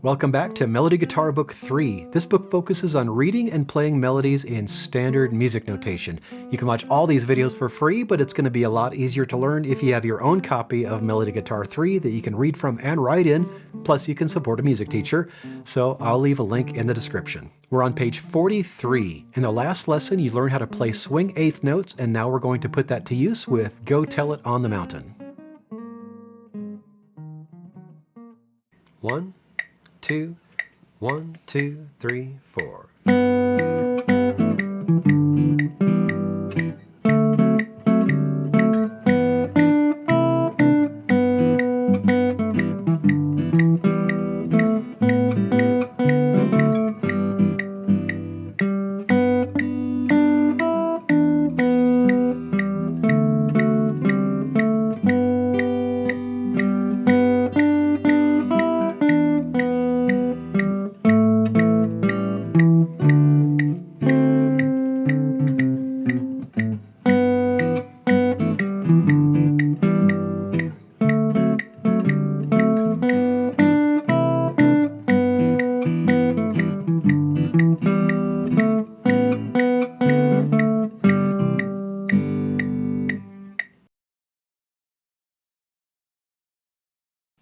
Welcome back to Melody Guitar Book 3. This book focuses on reading and playing melodies in standard music notation. You can watch all these videos for free, but it's going to be a lot easier to learn if you have your own copy of Melody Guitar 3 that you can read from and write in, plus you can support a music teacher. So I'll leave a link in the description. We're on page 43. In the last lesson, you learned how to play swing eighth notes, and now we're going to put that to use with Go Tell It on the Mountain. 1, 2, 1, 2, 3, 4.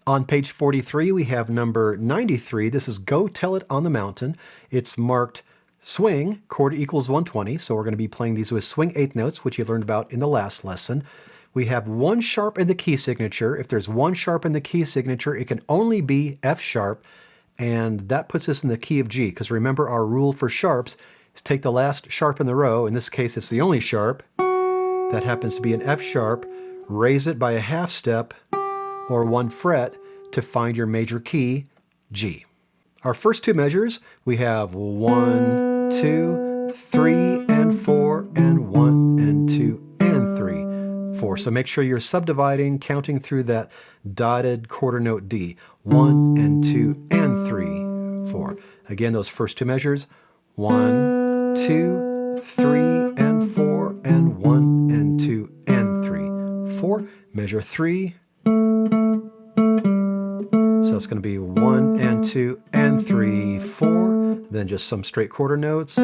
On page 43, we have number 93. This is Go Tell It on the Mountain. It's marked swing, chord equals 120. So we're going to be playing these with swing eighth notes, which you learned about in the last lesson. We have one sharp in the key signature. If there's one sharp in the key signature, it can only be F sharp. And that puts us in the key of G, because remember our rule for sharps is take the last sharp in the row. In this case, it's the only sharp. That happens to be an F sharp. Raise it by a half step or one fret to find your major key, G. Our first two measures, we have 1, 2, 3, and 4, and 1, and 2, and 3, 4. So make sure you're subdividing, counting through that dotted quarter note D. 1, and 2, and 3, 4. Again, those first two measures, 1, 2, 3, and 4, and 1, and 2, and 3, 4. Measure 3. So it's going to be 1 and 2 and 3, 4. Then just some straight quarter notes.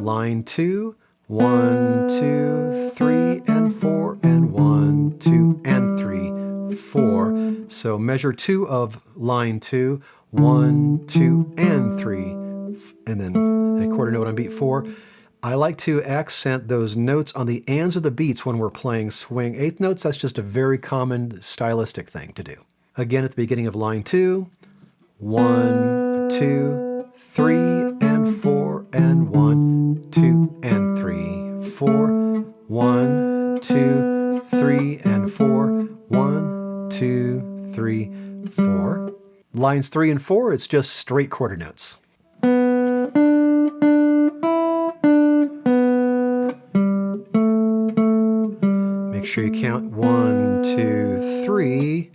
Line 2, 1, 2, 3, and 4, and 1, 2, and 3, 4. So measure 2 of line 2, 1, 2, and 3, and then a quarter note on beat 4. I like to accent those notes on the ands of the beats when we're playing swing eighth notes. That's just a very common stylistic thing to do. Again, at the beginning of line 2, 1, 2, 3, and 4, and 1, 2, and 3, 4, 1, 2, 3, and 4, 1, 2, 3, 4. Lines 3 and 4, it's just straight quarter notes. Make sure you count 1, 2, 3.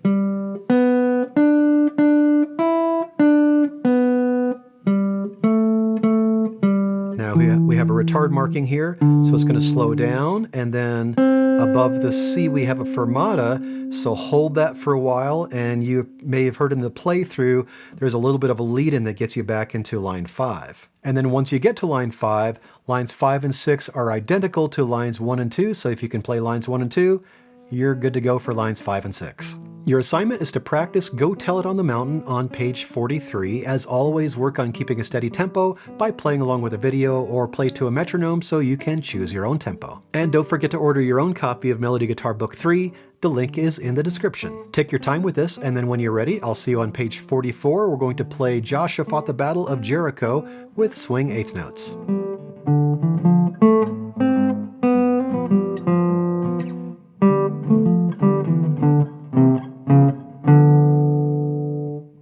Now we have a retard marking here, so it's going to slow down, and then above the C we have a fermata, so hold that for a while, and you may have heard in the playthrough there's a little bit of a lead-in that gets you back into line 5. And then once you get to line 5, lines 5 and 6 are identical to lines 1 and 2, so if you can play lines 1 and 2, you're good to go for lines 5 and 6. Your assignment is to practice Go Tell It on the Mountain on page 43. As always, work on keeping a steady tempo by playing along with a video or play to a metronome so you can choose your own tempo. And don't forget to order your own copy of Melody Guitar Book 3. The link is in the description. Take your time with this, and then when you're ready, I'll see you on page 44. We're going to play Joshua Fought the Battle of Jericho with swing eighth notes.